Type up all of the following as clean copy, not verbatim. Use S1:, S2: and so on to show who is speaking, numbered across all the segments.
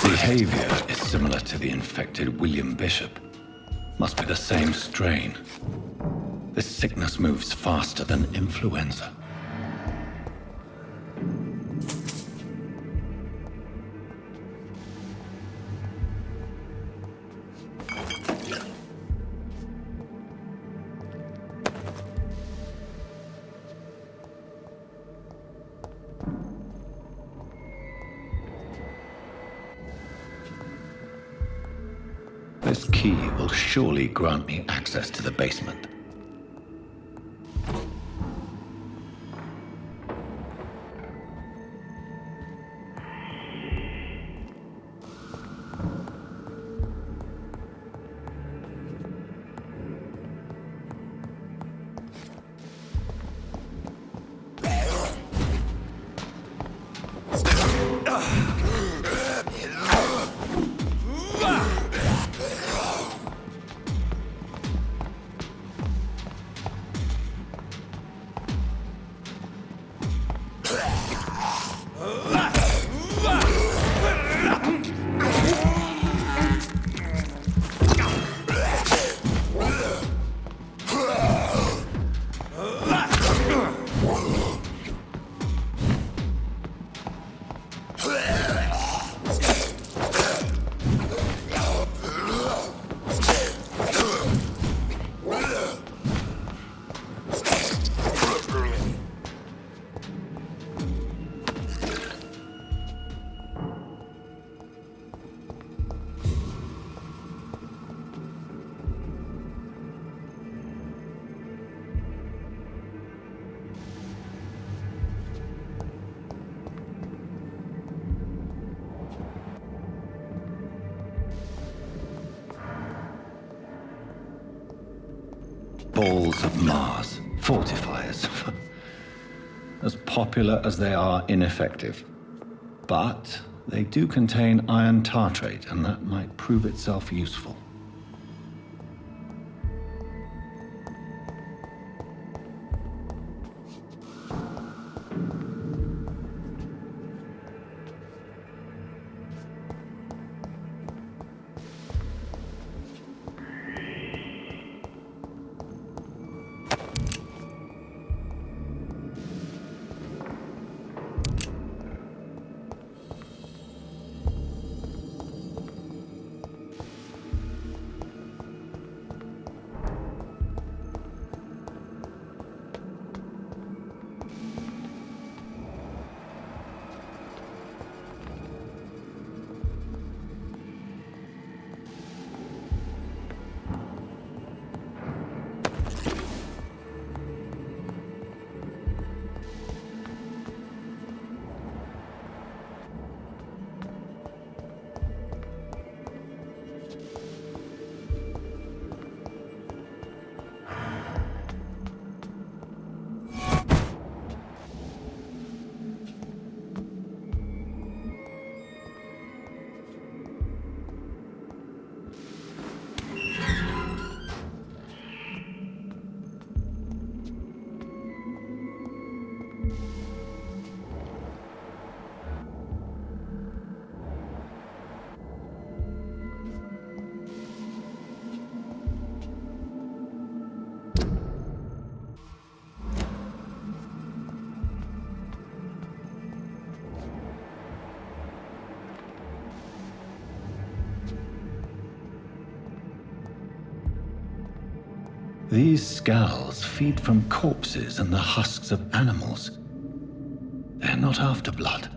S1: Behavior is similar to the infected William Bishop. Must be the same strain. This sickness moves faster than influenza. This key will surely grant me access to the basement. Balls of Mars, fortifiers. As popular as they are ineffective. But they do contain iron tartrate, and that might prove itself useful. These skulls feed from corpses and the husks of animals. They're not after blood.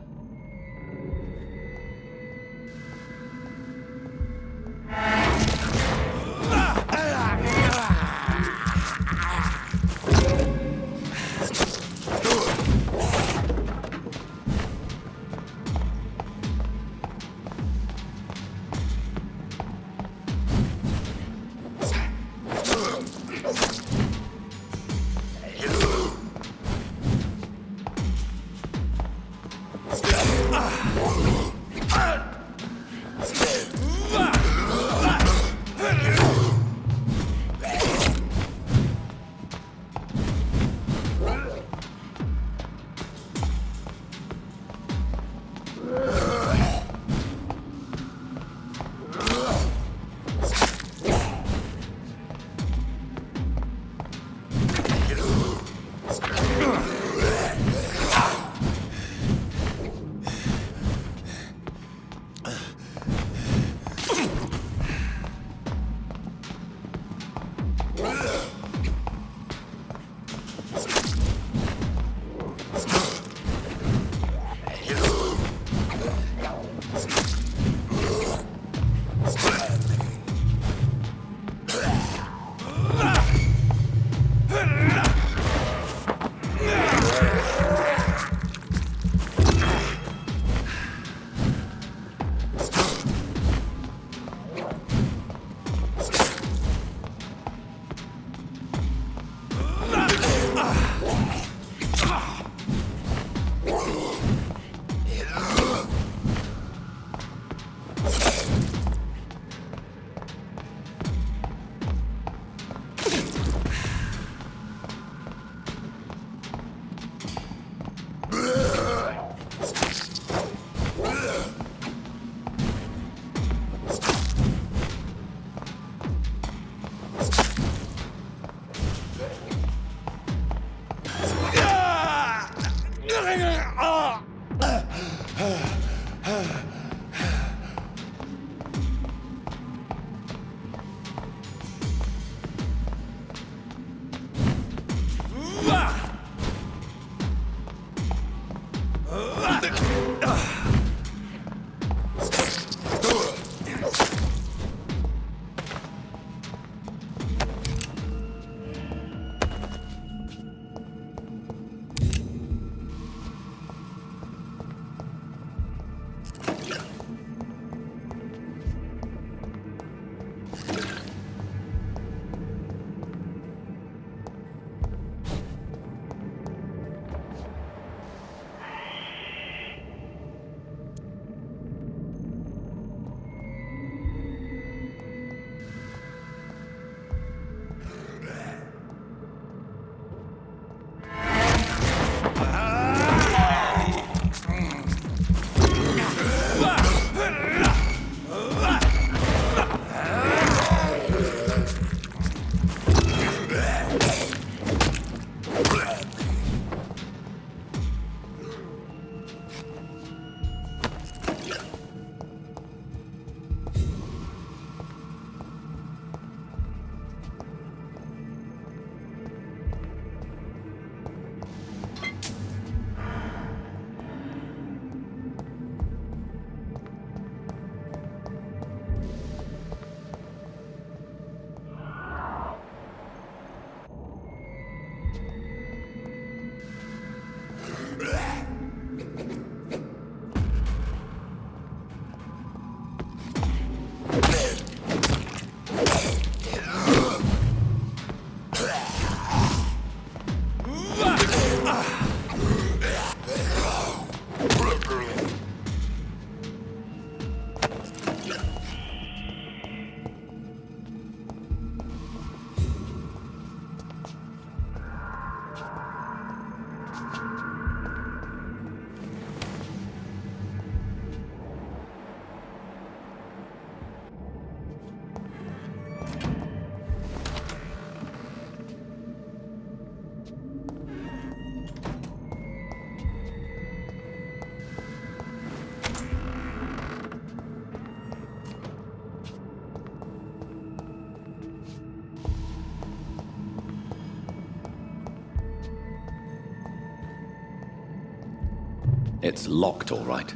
S1: It's locked, all right.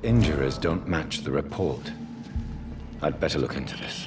S1: Injuries don't match the report. I'd better look into this.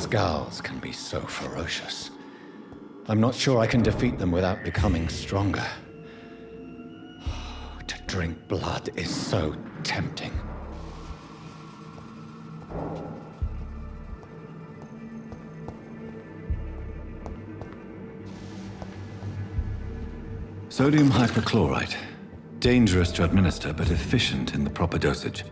S1: Scowls can be so ferocious. I'm not sure I can defeat them without becoming stronger. To drink blood is so tempting. Sodium hypochlorite. Dangerous to administer, but efficient in the proper dosage.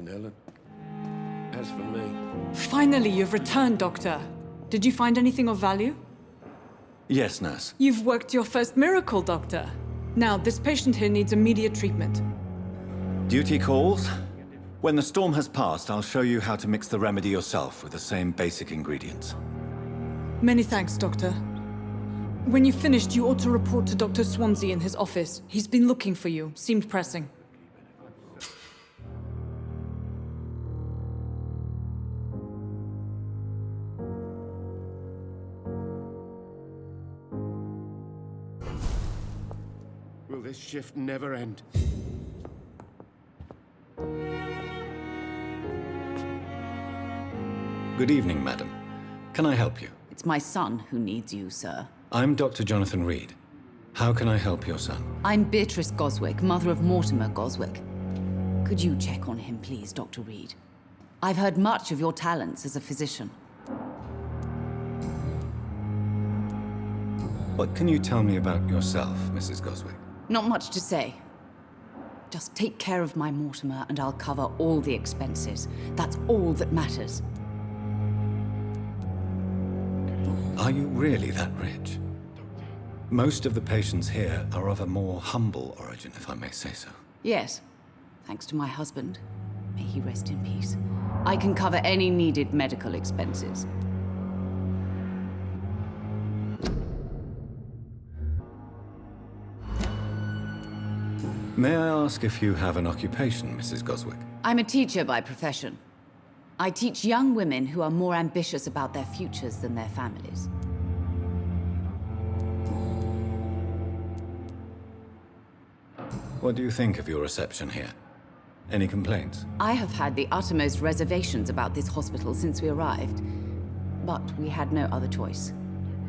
S2: morning, Ellen. As for me...
S3: Finally, you've returned, Doctor. Did you find anything of value?
S1: Yes, nurse.
S3: You've worked your first miracle, Doctor. Now, this patient here needs immediate treatment.
S1: Duty calls. When the storm has passed, I'll show you how to mix the remedy yourself with the same basic ingredients.
S3: Many thanks, Doctor. When you've finished, you ought to report to Dr. Swansea in his office. He's been looking for you. Seemed pressing.
S2: Will this shift never end?
S1: Good evening, madam. Can I help you?
S4: It's my son who needs you, sir.
S1: I'm Dr. Jonathan Reed. How can I help your son?
S4: I'm Beatrice Goswick, mother of Mortimer Goswick. Could you check on him, please, Dr. Reed? I've heard much of your talents as a physician.
S1: What can you tell me about yourself, Mrs. Goswick?
S4: Not much to say. Just take care of my Mortimer and I'll cover all the expenses. That's all that matters.
S1: Are you really that rich? Most of the patients here are of a more humble origin, if I may say so.
S4: Yes, thanks to my husband. May he rest in peace. I can cover any needed medical expenses.
S1: May I ask if you have an occupation, Mrs. Goswick?
S4: I'm a teacher by profession. I teach young women who are more ambitious about their futures than their families.
S1: What do you think of your reception here? Any complaints?
S4: I have had the uttermost reservations about this hospital since we arrived. But we had no other choice,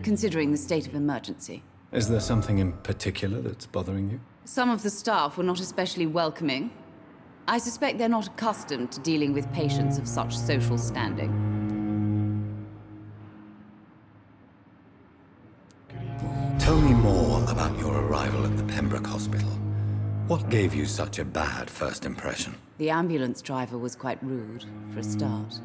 S4: considering the state of emergency.
S1: Is there something in particular that's bothering you?
S4: Some of the staff were not especially welcoming. I suspect they're not accustomed to dealing with patients of such social standing.
S1: Tell me more about your arrival at the Pembroke Hospital. What gave you such a bad first impression?
S4: The ambulance driver was quite rude, for a start.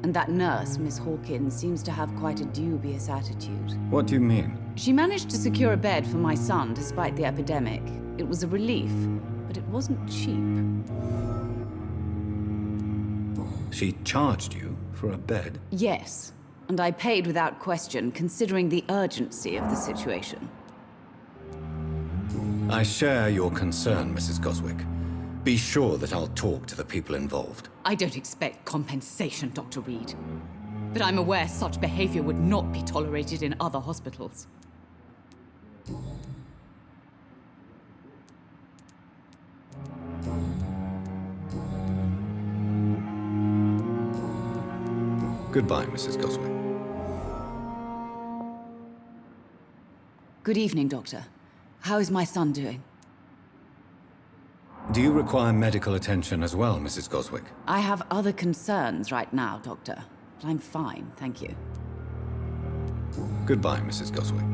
S4: And that nurse, Miss Hawkins, seems to have quite a dubious attitude.
S1: What do you mean?
S4: She managed to secure a bed for my son despite the epidemic. It was a relief, but it wasn't cheap.
S1: She charged you for a bed?
S4: Yes, and I paid without question, considering the urgency of the situation.
S1: I share your concern, Mrs. Goswick. Be sure that I'll talk to the people involved.
S4: I don't expect compensation, Dr. Reed. But I'm aware such behavior would not be tolerated in other hospitals.
S1: Goodbye, Mrs. Goswick.
S4: Good evening, Doctor. How is my son doing?
S1: Do you require medical attention as well, Mrs. Goswick?
S4: I have other concerns right now, Doctor. But I'm fine, thank you.
S1: Goodbye, Mrs. Goswick.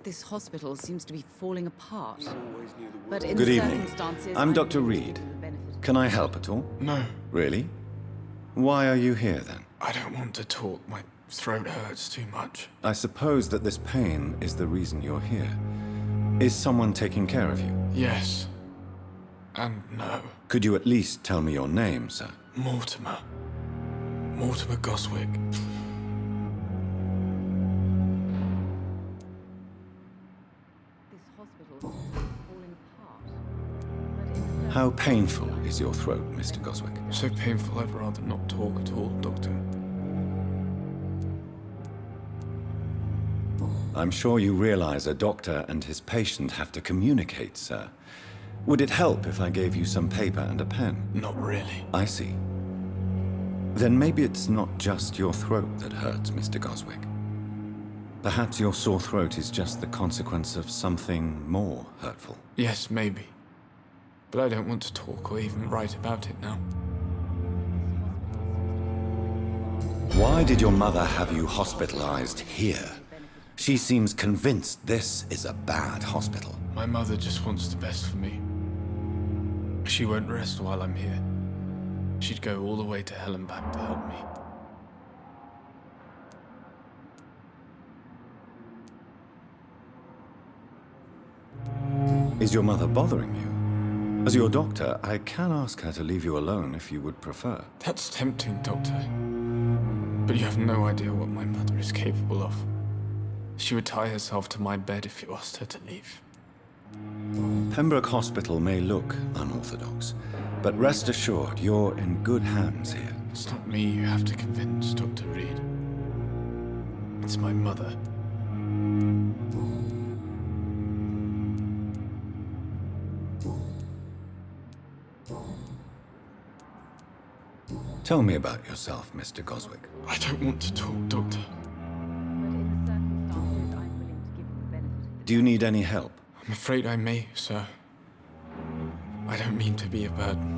S4: This hospital seems to be falling apart. But in
S1: Good evening.
S4: circumstances...
S1: I'm Dr. Reed. Can I help at all?
S2: No,
S1: Really? Why are you here, then?
S2: I don't want to talk. My throat hurts too much.
S1: I suppose that this pain is the reason you're here. Is someone taking care of you?
S2: Yes. And no.
S1: Could you at least tell me your name, sir?
S2: Mortimer. Mortimer Goswick.
S4: This hospital is falling apart.
S1: How painful is your throat, Mr. Goswick?
S2: So painful I'd rather not talk at all, Doctor.
S1: I'm sure you realize a doctor and his patient have to communicate, sir. Would it help if I gave you some paper and a pen?
S2: Not really.
S1: I see. Then maybe it's not just your throat that hurts, Mr. Goswick. Perhaps your sore throat is just the consequence of something more hurtful.
S2: Yes, maybe. But I don't want to talk or even write about it now.
S1: Why did your mother have you hospitalized here? She seems convinced this is a bad hospital.
S2: My mother just wants the best for me. She won't rest while I'm here. She'd go all the way to hell and back to help me.
S1: Is your mother bothering you? As your doctor, I can ask her to leave you alone if you would prefer.
S2: That's tempting, Doctor. But you have no idea what my mother is capable of. She would tie herself to my bed if you asked her to leave.
S1: Pembroke Hospital may look unorthodox, but rest assured, you're in good hands here.
S2: It's not me you have to convince, Dr. Reed. It's my mother.
S1: Tell me about yourself, Mr. Goswick.
S2: I don't want to talk, Doctor.
S1: Do you need any help?
S2: I'm afraid I may, sir. I don't mean to be a burden.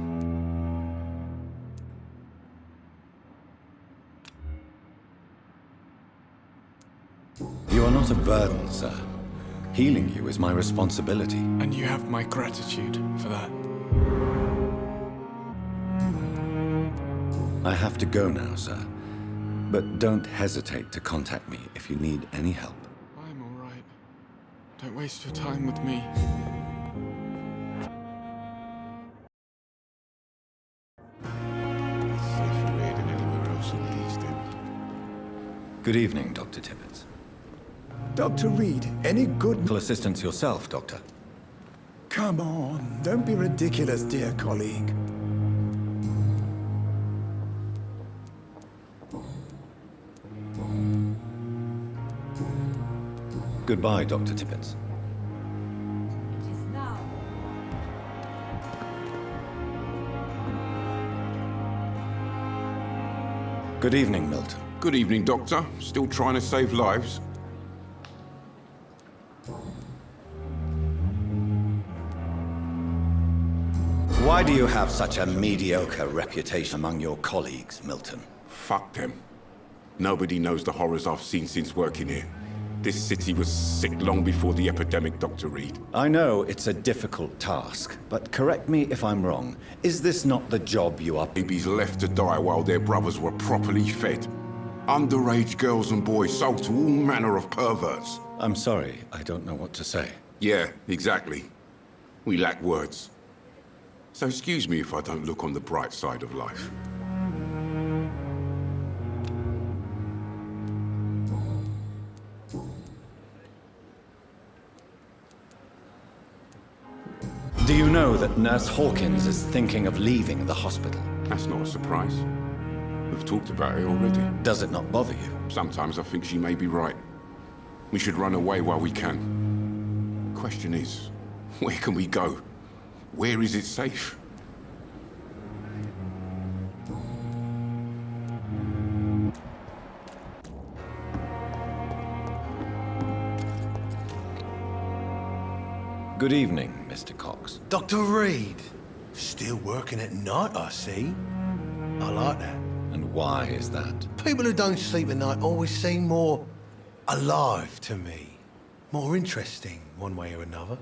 S1: You are not a burden, sir. Healing you is my responsibility.
S2: And you have my gratitude for that.
S1: I have to go now, sir. But don't hesitate to contact me if you need any help.
S2: I'm all right. Don't waste your time with me.
S1: Good evening, Dr. Tibbets.
S5: Dr. Reed, any good...
S1: Medical assistance yourself, Doctor.
S5: Come on, don't be ridiculous, dear colleague.
S1: Goodbye, Dr. Tibbets. Good evening, Milton.
S6: Good evening, Doctor. Still trying to save lives?
S1: Why do you have such a mediocre reputation among your colleagues, Milton?
S6: Fuck them. Nobody knows the horrors I've seen since working here. This city was sick long before the epidemic, Dr. Reed.
S1: I know it's a difficult task, but correct me if I'm wrong. Is this not the job you are...
S6: Babies left to die while their brothers were properly fed. Underage girls and boys sold to all manner of perverts.
S1: I'm sorry, I don't know what to say.
S6: Yeah, exactly. We lack words. So excuse me if I don't look on the bright side of life.
S1: Do you know that Nurse Hawkins is thinking of leaving the hospital?
S6: That's not a surprise. We've talked about it already.
S1: Does it not bother you?
S6: Sometimes I think she may be right. We should run away while we can. Question is, where can we go? Where is it safe?
S1: Good evening, Mr. Cox.
S7: Dr. Reed. Still working at night, I see. I like that.
S1: And why is that?
S7: People who don't sleep at night always seem more alive to me. More interesting, one way or another.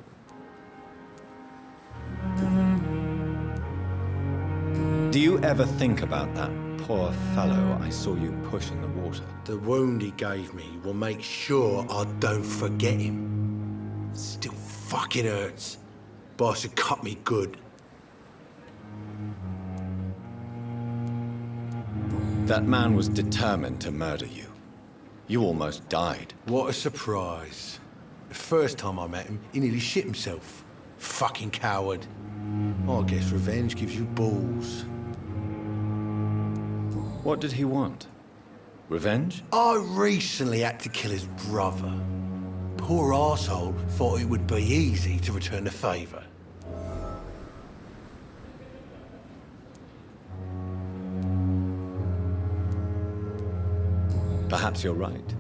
S1: Do you ever think about that poor fellow I saw you push in the water?
S7: The wound he gave me will make sure I don't forget him. Still fucking hurts. Boss had cut me good.
S1: That man was determined to murder you. You almost died.
S7: What a surprise. The first time I met him, he nearly shit himself. Fucking coward. I guess revenge gives you balls.
S1: What did he want? Revenge?
S7: I recently had to kill his brother. Poor arsehole thought it would be easy to return the favour.
S1: Perhaps you're right.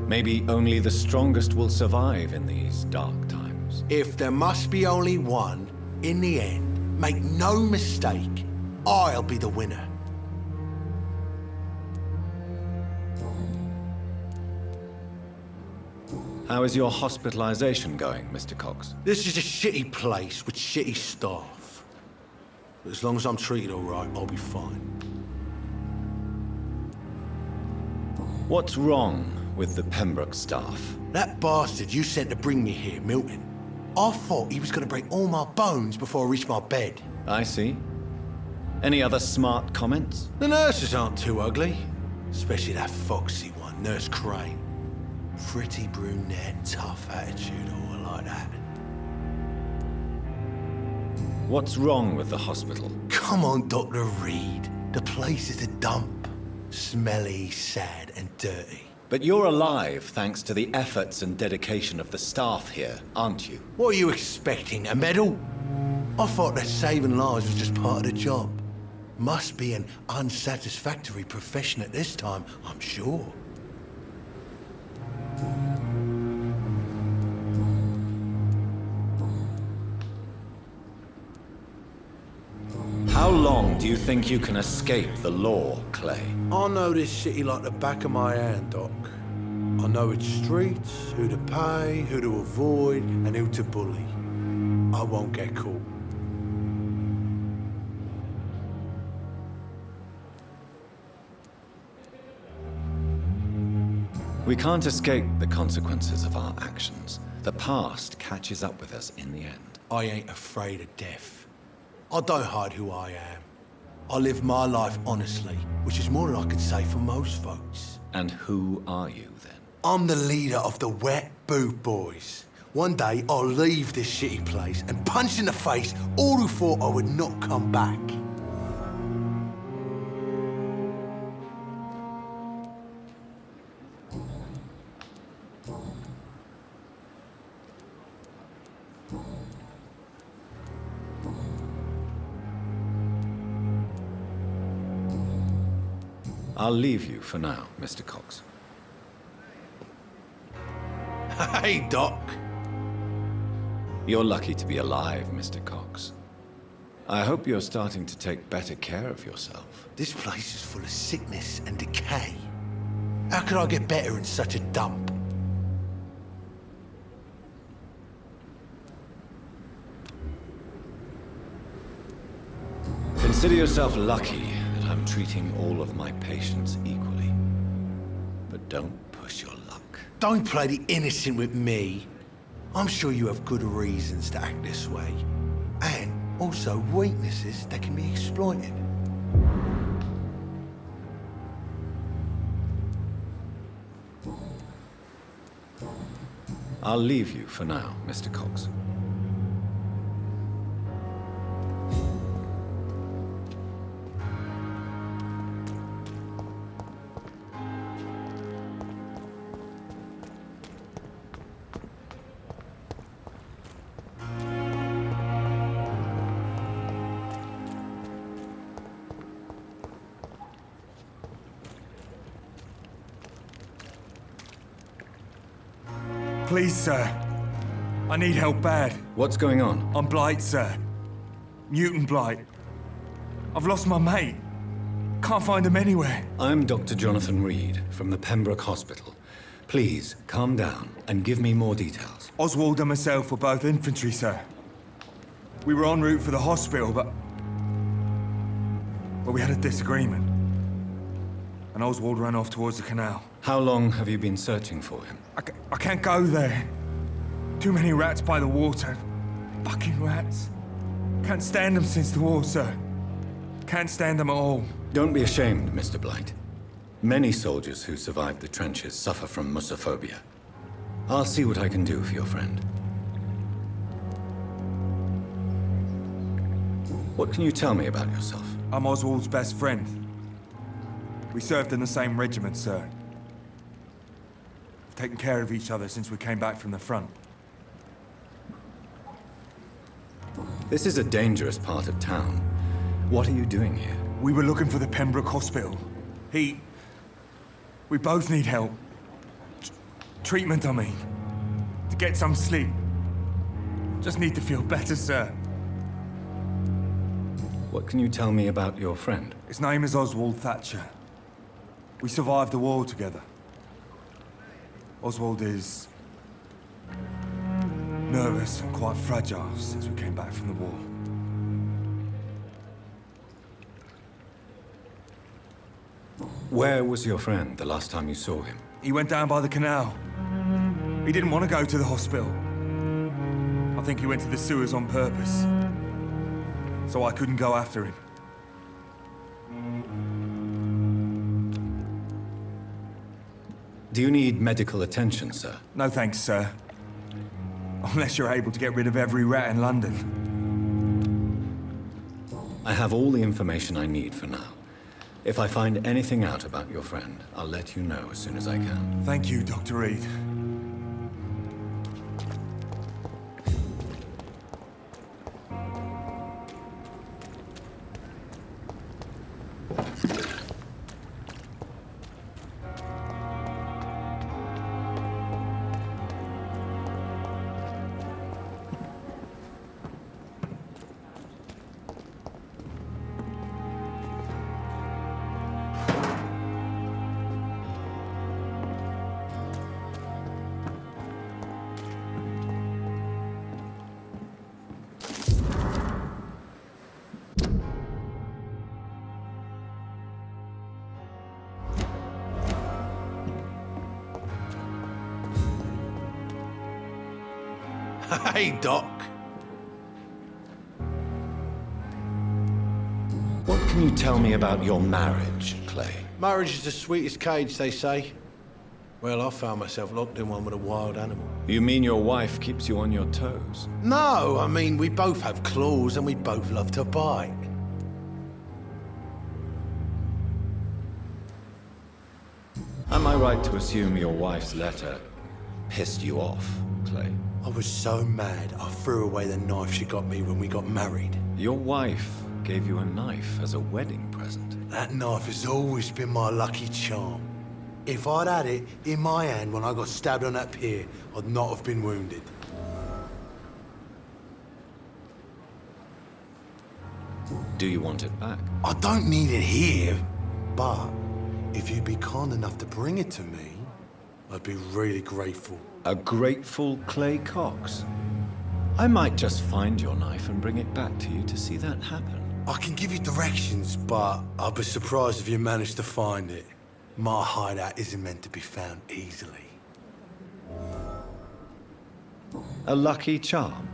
S1: Maybe only the strongest will survive in these dark times.
S7: If there must be only one, in the end, make no mistake, I'll be the winner.
S1: How is your hospitalization going, Mr. Cox?
S7: This is a shitty place with shitty staff. But as long as I'm treated all right, I'll be fine.
S1: What's wrong with the Pembroke staff?
S7: That bastard you sent to bring me here, Milton, I thought he was going to break all my bones before I reached my bed.
S1: I see. Any other smart comments?
S7: The nurses aren't too ugly. Especially that foxy one, Nurse Crane. Pretty brunette, tough attitude, all like that.
S1: What's wrong with the hospital?
S7: Come on, Dr. Reed. The place is a dump. Smelly, sad, and dirty.
S1: But you're alive thanks to the efforts and dedication of the staff here, aren't you?
S7: What are you expecting, a medal? I thought that saving lives was just part of the job. Must be an unsatisfactory profession at this time, I'm sure.
S1: How long do you think you can escape the law, Clay?
S7: I know this city like the back of my hand, Doc. I know its streets, who to pay, who to avoid, and who to bully. I won't get caught.
S1: We can't escape the consequences of our actions. The past catches up with us in the end.
S7: I ain't afraid of death. I don't hide who I am. I live my life honestly, which is more than I could say for most folks.
S1: And who are you, then?
S7: I'm the leader of the Wet Boot Boys. One day, I'll leave this shitty place and punch in the face all who thought I would not come back.
S1: I'll leave you for now, Mr. Cox.
S7: Hey, Doc.
S1: You're lucky to be alive, Mr. Cox. I hope you're starting to take better care of yourself.
S7: This place is full of sickness and decay. How could I get better in such a dump?
S1: Consider yourself lucky that I'm treating all of my patients equally. But don't push your luck.
S7: Don't play the innocent with me. I'm sure you have good reasons to act this way. And also weaknesses that can be exploited.
S1: I'll leave you for now, Mr. Cox.
S8: Please, sir. I need help bad.
S1: What's going on?
S8: I'm Blight, sir. Mutant Blight. I've lost my mate. Can't find him anywhere.
S1: I'm Dr. Jonathan Reed from the Pembroke Hospital. Please, calm down and give me more details.
S8: Oswald and myself were both infantry, sir. We were en route for the hospital, but we had a disagreement. And Oswald ran off towards the canal.
S1: How long have you been searching for him?
S8: I can't go there. Too many rats by the water. Fucking rats. Can't stand them since the war, sir. Can't stand them at all.
S1: Don't be ashamed, Mr. Blight. Many soldiers who survived the trenches suffer from musophobia. I'll see what I can do for your friend. What can you tell me about yourself?
S8: I'm Oswald's best friend. We served in the same regiment, sir. We've taken care of each other since we came back from the front.
S1: This is a dangerous part of town. What are you doing here?
S8: We were looking for the Pembroke Hospital. We both need help. Treatment, I mean. To get some sleep. Just need to feel better, sir.
S1: What can you tell me about your friend?
S8: His name is Oswald Thatcher. We survived the war together. Oswald is nervous and quite fragile since we came back from the war.
S1: Where was your friend the last time you saw him?
S8: He went down by the canal. He didn't want to go to the hospital. I think he went to the sewers on purpose. So I couldn't go after him.
S1: Do you need medical attention, sir?
S8: No thanks, sir. Unless you're able to get rid of every rat in London.
S1: I have all the information I need for now. If I find anything out about your friend, I'll let you know as soon as I can.
S8: Thank you, Dr. Reed.
S7: Hey, Doc.
S1: What can you tell me about your marriage, Clay?
S7: Marriage is the sweetest cage, they say. Well, I found myself locked in one with a wild animal.
S1: You mean your wife keeps you on your toes?
S7: No, I mean, we both have claws and we both love to bite.
S1: Am I right to assume your wife's letter pissed you off, Clay?
S7: I was so mad, I threw away the knife she got me when we got married.
S1: Your wife gave you a knife as a wedding present.
S7: That knife has always been my lucky charm. If I'd had it in my hand when I got stabbed on that pier, I'd not have been wounded.
S1: Do you want it back?
S7: I don't need it here, but if you'd be kind enough to bring it to me, I'd be really grateful.
S1: A grateful Clay Cox? I might just find your knife and bring it back to you to see that happen.
S7: I can give you directions, but I'd be surprised if you managed to find it. My hideout isn't meant to be found easily.
S1: A lucky charm?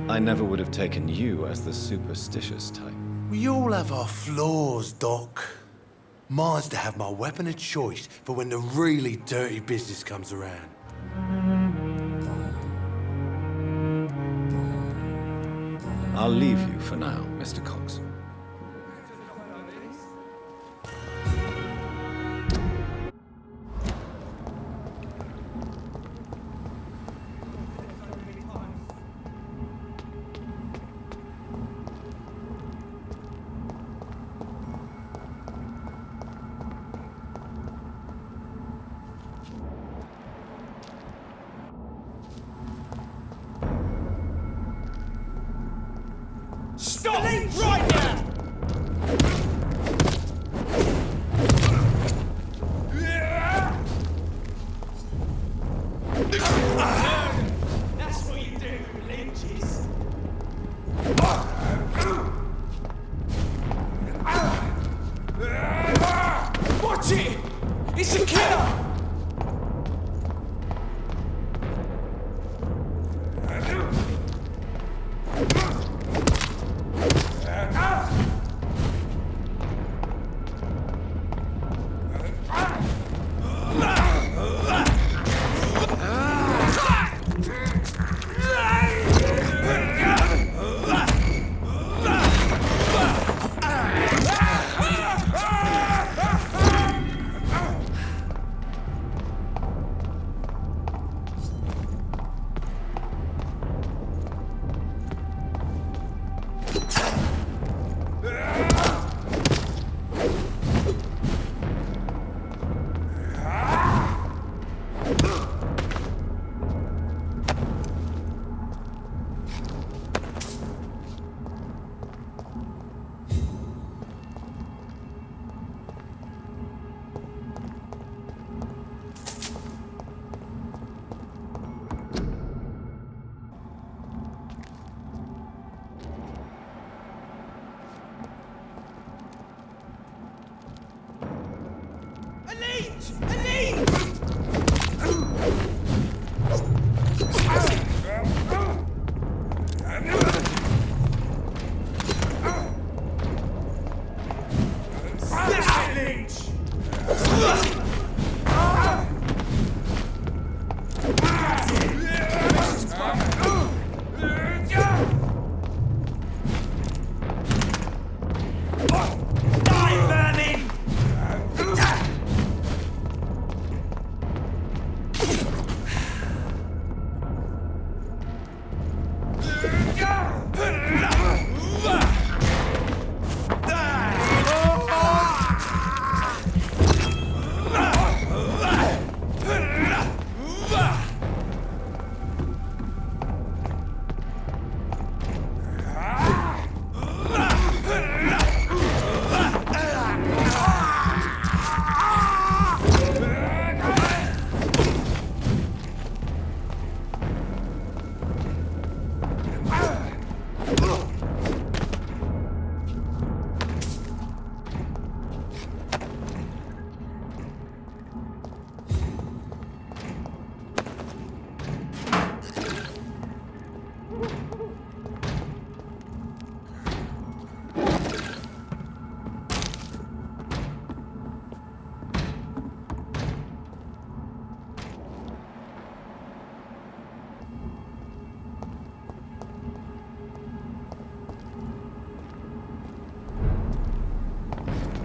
S1: I never would have taken you as the superstitious type.
S7: We all have our flaws, Doc. Mine's to have my weapon of choice for when the really dirty business comes around.
S1: I'll leave you for now, Mr. Cox.
S8: Stop! Right now!
S9: That's what you do, lynches.
S8: Watch it! It's a killer!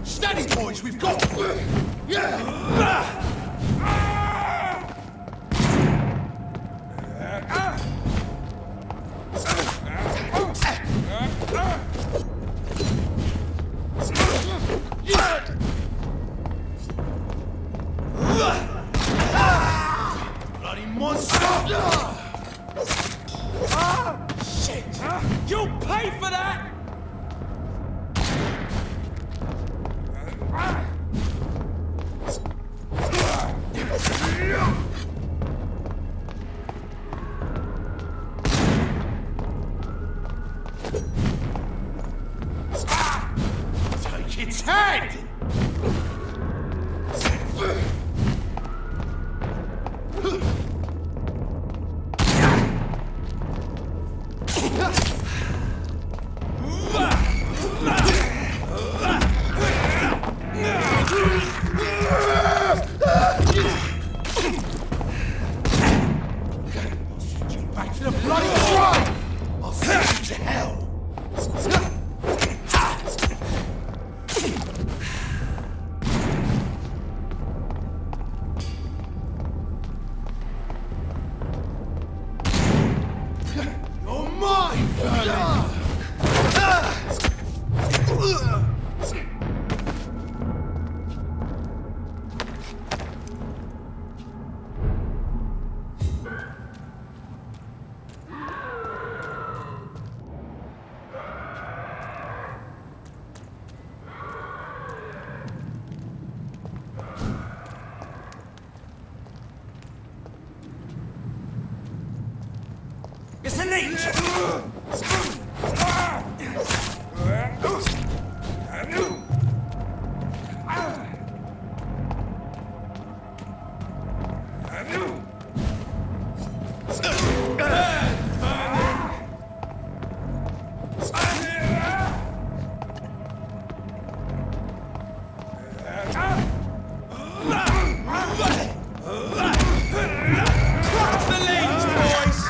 S7: Steady, boys, we've got... Yeah! Bloody monster!
S9: Shit! You'll pay for that!
S7: Take its head! Back to the bloody tribe! I'll send you to hell! You're mine, darling!
S9: It's a leech! Crush the leech, boys!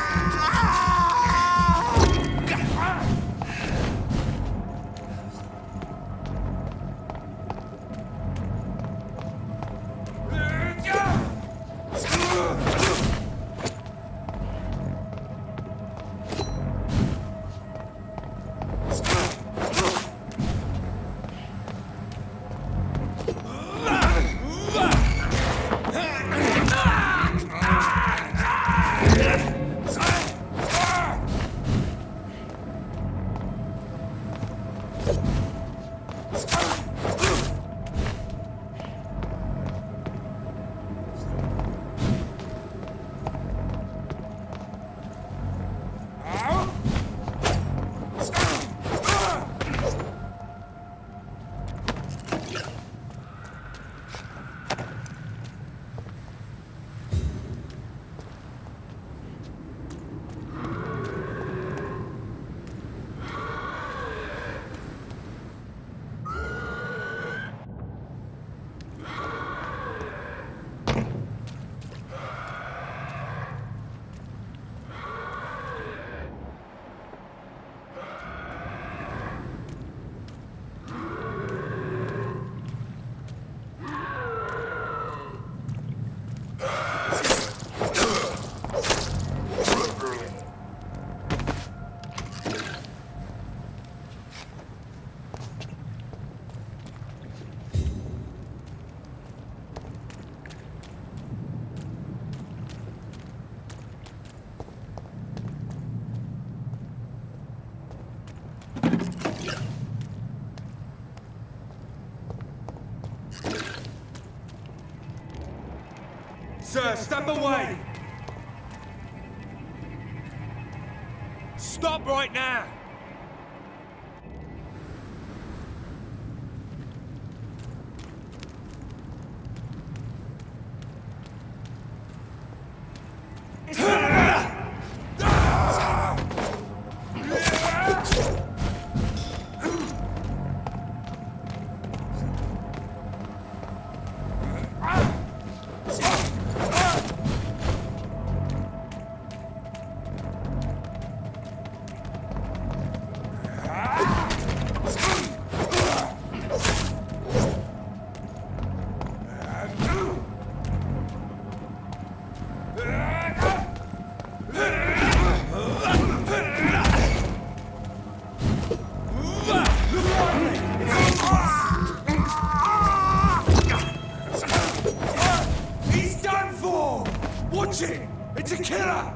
S9: Sir, step away! Stop right now! He's done for! Watch it! It's a killer!